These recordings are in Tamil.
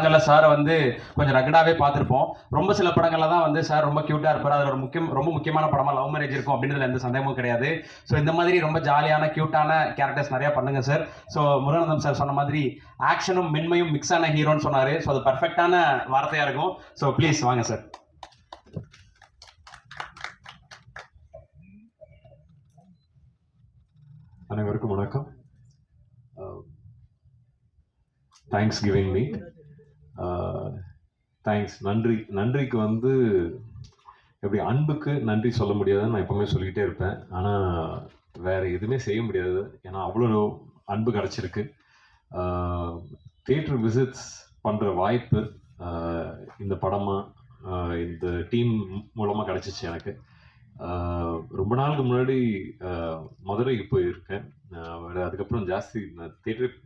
படங்கள்ல சாரை வந்து கொஞ்சம் ரகடாவே பார்த்துருப்போம். ரொம்ப சில படங்கள்ல தான் வந்து சார் ரொம்ப கியூட்டா இருப்பார். அதில் ரொம்ப முக்கியமான படமா லவ் மேரேஜ் இருக்கும் அப்படின்றதுல எந்த சந்தேகமும் கிடையாது. ஸோ இந்த மாதிரி ரொம்ப ஜாலியான கியூட்டான கேரக்டர்ஸ் நிறைய பண்ணுங்க சார். ஸோ முருகானந்தம் சார் சொன்ன மாதிரி ஆக்ஷனும் மென்மையும் மிக்ஸ் ஆன ஹீரோன்னு சொன்னாரு. ஸோ அது பர்ஃபெக்டான வார்த்தையா இருக்கும். ஸோ ப்ளீஸ் வாங்க சார். அனைவருக்கும் வணக்கம். Thanks giving me. தேங்க்ஸ். நன்றிக்கு வந்து எப்படி அன்புக்கு நன்றி சொல்ல முடியாதுன்னு நான் எப்பவுமே சொல்லிக்கிட்டே இருப்பேன். ஆனால் வேற எதுவுமே செய்ய முடியாது. ஏன்னா அவ்வளோ அன்பு கிடச்சிருக்கு. தியேட்டர் விசிட்ஸ் பண்ணுற வாய்ப்பு இந்த படமாக இந்த டீம் மூலமாக கிடச்சிச்சு எனக்கு. ரொம்ப நாளுக்கு முன்னாடி மதுரைக்கு போயிருக்கேன். அதுக்கப்புறம் ஜாஸ்தி தியேட்டர்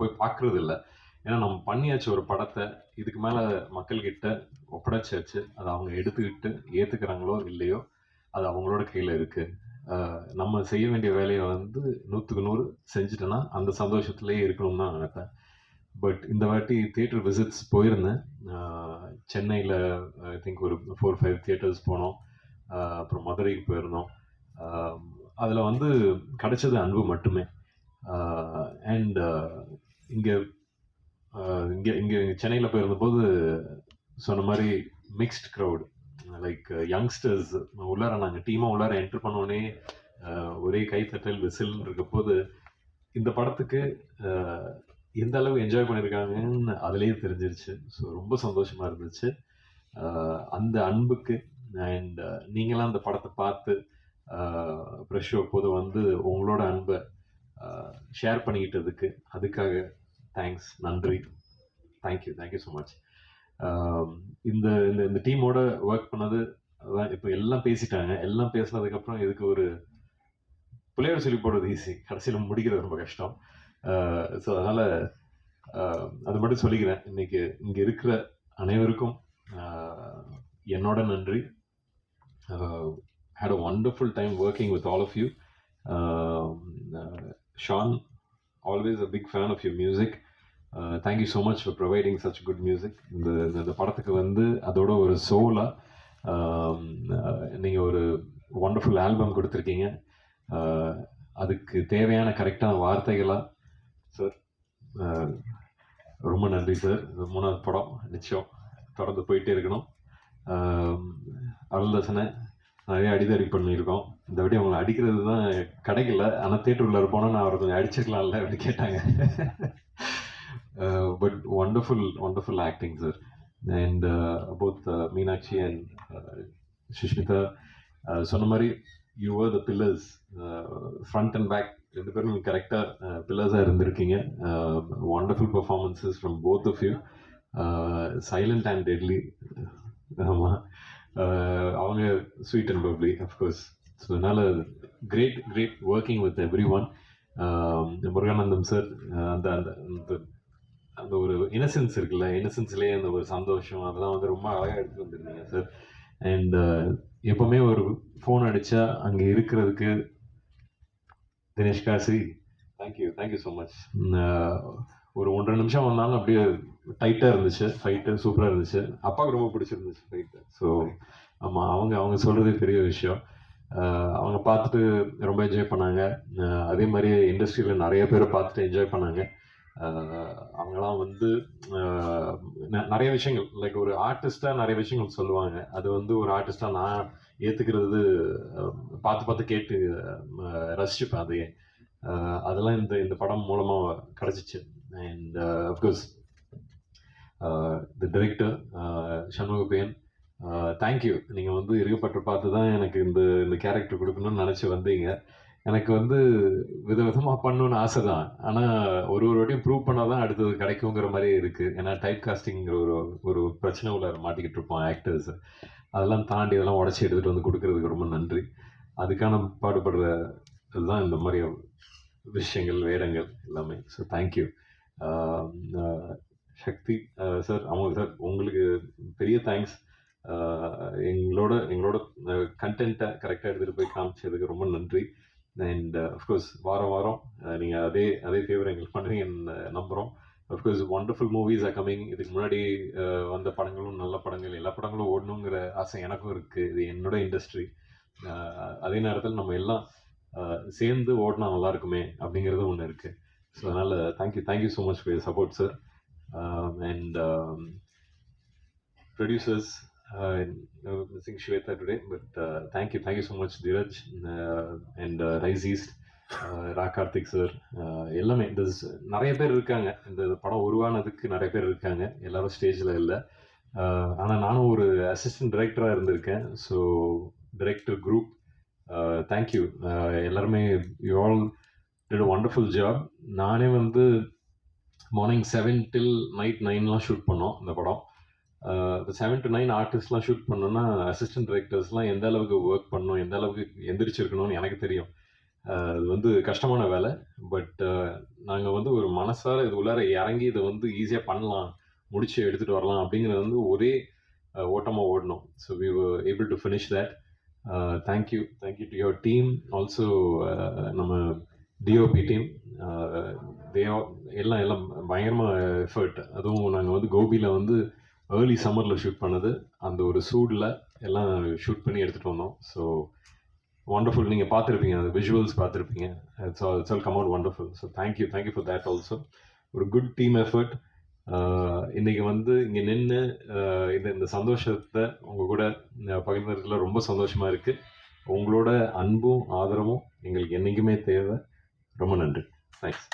போய் பார்க்கறது இல்லை. ஏன்னா நம்ம பண்ணியாச்சு ஒரு படத்தை, இதுக்கு மேலே மக்கள்கிட்ட ஒப்படைச்சாச்சு. அதை அவங்க எடுத்துக்கிட்டு ஏற்றுக்கிறாங்களோ இல்லையோ அது அவங்களோட கையில் இருக்குது. நம்ம செய்ய வேண்டிய வேலையை வந்து 100க்கு 100 செஞ்சுட்டோன்னா அந்த சந்தோஷத்துலேயே இருக்கணும்னு தான் நினைப்பேன். பட் இந்த வாட்டி தியேட்டர் விசிட்ஸ் போயிருந்தேன். சென்னையில் ஐ திங்க் ஒரு 4-5 தியேட்டர்ஸ் போனோம். அப்புறம் மதுரைக்கு போயிருந்தோம். அதில் வந்து கிடைச்சது அன்பு மட்டுமே. அண்ட் இங்கே சென்னையில் போயிருந்தபோது சொன்ன மாதிரி மிக்ஸ்ட் க்ரௌடு, லைக் யங்ஸ்டர்ஸ் உள்ளார நாங்கள் டீமாக உள்ளார என்ட்ரு பண்ணோடனே ஒரே கைத்தட்டல் விசில்னு இருக்க போது இந்த படத்துக்கு எந்த அளவு என்ஜாய் பண்ணியிருக்காங்கன்னு அதுலேயே தெரிஞ்சிருச்சு. ஸோ ரொம்ப சந்தோஷமாக இருந்துச்சு அந்த அன்புக்கு. அண்ட் நீங்களாம் அந்த படத்தை பார்த்து ப்ரெஷ் ஷோ போது வந்து உங்களோட அன்பை ஷேர் பண்ணிக்கிட்டதுக்கு அதுக்காக தேங்க்ஸ், நன்றி, தேங்க்யூ ஸோ மச். இந்த இந்த டீமோட ஒர்க் பண்ணது இப்போ எல்லாம் பேசிட்டாங்க. எல்லாம் பேசினதுக்கப்புறம் இதுக்கு ஒரு பிள்ளையோட சொல்லி போடுறது ஈஸி, கடைசியில் முடிக்கிறது ரொம்ப கஷ்டம். ஸோ அதனால் அது மட்டும் சொல்லிக்கிறேன். இன்னைக்கு இங்கே இருக்கிற அனைவருக்கும் என்னோட நன்றி. had a wonderful time working with all of you. Sean, always a big fan of your music. Thank you so much for providing such good music. இந்த படத்துக்கு வந்து அதோட ஒரு சோலாக நீங்கள் ஒரு வண்டர்ஃபுல் ஆல்பம் கொடுத்துருக்கீங்க. அதுக்கு தேவையான கரெக்டான வார்த்தைகளாக சார் ரொம்ப நன்றி சார். இது 3வது படம், நிச்சயம் தொடர்ந்து போயிட்டே இருக்கணும். அருள்தாசனை நிறைய அடிதடி பண்ணியிருக்கோம். இந்த வாட்டி அவங்களை அடிக்கிறது தான் கிடைக்கல. ஆனால் தேட்டருக்குள்ள போனால் நான் அவரை கொஞ்சம் அடிச்சிருக்கலாம்ல அப்படின்னு கேட்டாங்க. But wonderful acting sir. And both Meenakshi and Sushmita சொன்ன மாதிரி you were the pillars, front and back ரெண்டு பேரும் கரெக்டாக பில்லர்ஸாக இருந்திருக்கீங்க. wonderful performances from both of you. Silent and deadly. ஆமாம், அவங்க sweet and bubbly of course. So அதனால் great working with everyone. Muruganandam sir அந்த அந்த அந்த ஒரு இன்னசென்ஸ் இருக்குல்ல, இன்னசென்ஸ்லேயே அந்த ஒரு சந்தோஷம் அதெல்லாம் வந்து ரொம்ப அழகாக எடுத்துகிட்டு வந்துருந்தீங்க சார். அண்ட் எப்போவுமே ஒரு ஃபோன் அடித்தா அங்கே இருக்கிறதுக்கு Dinesh Kasi, thank you so much. ஒரு 1.5 நிமிஷம் வந்தாலும் அப்படியே டைட்டாக இருந்துச்சு. ஃபைட்டு சூப்பராக இருந்துச்சு. அப்பாவுக்கு ரொம்ப பிடிச்சிருந்துச்சு ஃபைட்டு. ஸோ ஆமாம், அவங்க சொல்கிறதே பெரிய விஷயம். அவங்க பார்த்துட்டு ரொம்ப என்ஜாய் பண்ணாங்க. அதே மாதிரி இண்டஸ்ட்ரியில் நிறைய பேர் பார்த்துட்டு என்ஜாய் பண்ணாங்க. அவங்களாம் வந்து நிறைய விஷயங்கள், லைக் ஒரு ஆர்டிஸ்டாக நிறைய விஷயங்கள் சொல்லுவாங்க. அது வந்து ஒரு ஆர்டிஸ்டாக நான் ஏற்றுக்கிறது, பார்த்து கேட்டு ரசிச்சுப்பேன். அதையே அதெல்லாம் இந்த படம் மூலமாக கிடச்சிச்சு. And of course the director Shanmugapriyan, thank you. நீங்கள் வந்து இருக்கப்பட்டு பார்த்து தான் எனக்கு இந்த கேரக்டர் கொடுக்கணும்னு நினச்சி வந்தீங்க. எனக்கு வந்து விதவிதமாக பண்ணணுன்னு ஆசை தான். ஆனால் ஒரு வாட்டியும் ப்ரூவ் பண்ணால் தான் அடுத்தது கிடைக்குங்கிற மாதிரியே இருக்குது. ஏன்னா டைப் காஸ்டிங்கிற ஒரு பிரச்சனை உள்ள மாட்டிக்கிட்டு இருப்போம் ஆக்டர்ஸ். அதெல்லாம் தாண்டி இதெல்லாம் உடச்சி எடுத்துகிட்டு வந்து கொடுக்கறதுக்கு ரொம்ப நன்றி. அதுக்கான பாடுபடுற இதுதான் இந்த மாதிரி விஷயங்கள், வேடங்கள் எல்லாமே. So thank you. சக்தி சார், அவங்க சார் உங்களுக்கு பெரிய தேங்க்ஸ். எங்களோட கண்டென்ட்டை கரெக்டாக எடுத்துகிட்டு போய் காமிச்சதுக்கு ரொம்ப நன்றி. அண்ட் அஃப்கோர்ஸ் வாரம் நீங்கள் அதே ஃபேவர் எங்களுக்கு பண்ணுவீங்கன்னு நம்புகிறோம். Of course wonderful movies are coming. இதுக்கு முன்னாடி வந்த படங்களும் நல்ல படங்கள், எல்லா படங்களும் ஓடணுங்கிற ஆசை எனக்கும் இருக்குது. இது என்னோட இண்டஸ்ட்ரி. அதே நேரத்தில் நம்ம எல்லாம் சேர்ந்து ஓடினா நல்லா இருக்குமே அப்படிங்கிறது ஒன்று இருக்குது. ஸோ அதனால் thank you so much for your support sir. And producers, missing Shweta today, but thank you so much Dheeraj and Rise East, Ra Karthik sir, எல்லாமே நிறைய பேர் இருக்காங்க. இந்த படம் உருவானதுக்கு நிறைய பேர் இருக்காங்க, எல்லாரும் ஸ்டேஜில் இல்லை. ஆனால் நானும் ஒரு அசிஸ்டன்ட் டைரக்டராக இருந்திருக்கேன். ஸோ டைரக்டர் குரூப் தேங்க்யூ எல்லாருமே. You all did a wonderful job. நானே வந்து மார்னிங் 7 till நைட் 9 ஷூட் பண்ணோம் இந்த படம். 7 to 9 ஆர்டிஸ்ட்லாம் ஷூட் பண்ணோன்னா அசிஸ்டன்ட் டைரக்டர்ஸ்லாம் எந்த அளவுக்கு ஒர்க் பண்ணணும், எந்த அளவுக்கு எந்திரிச்சிருக்கணும்னு எனக்கு தெரியும். அது வந்து கஷ்டமான வேலை. பட் நாங்கள் வந்து ஒரு மனசார இது உள்ளார இறங்கி இதை வந்து ஈஸியாக பண்ணலாம், முடிச்சு எடுத்துகிட்டு வரலாம் அப்படிங்கிறது வந்து ஒரே ஓட்டமாக ஓடணும். So we were able to finish that. Thank you to your team also. நம்ம டிஓபி டீம் எல்லாம் பயங்கரமாக எஃபர்ட். அதுவும் நாங்கள் வந்து கோபியில் வந்து ஏர்லி சம்மரில் ஷூட் பண்ணது, அந்த ஒரு சூடில் எல்லாம் ஷூட் பண்ணி எடுத்துகிட்டு வந்தோம். So wonderful. நீங்கள் பார்த்துருப்பீங்க, அந்த விஷுவல்ஸ் பார்த்துருப்பீங்க. It's all come out wonderful. So thank you for that also. ஒரு குட் டீம் எஃபர்ட். இன்றைக்கி வந்து இங்கே நின்று இந்த சந்தோஷத்தை உங்கள் கூட பகிர்ந்ததுல ரொம்ப சந்தோஷமாக இருக்குது. உங்களோட அன்பும் ஆதரவும் எங்களுக்கு என்றைக்குமே தேவை. ரொம்ப நன்றி. தேங்க்ஸ்.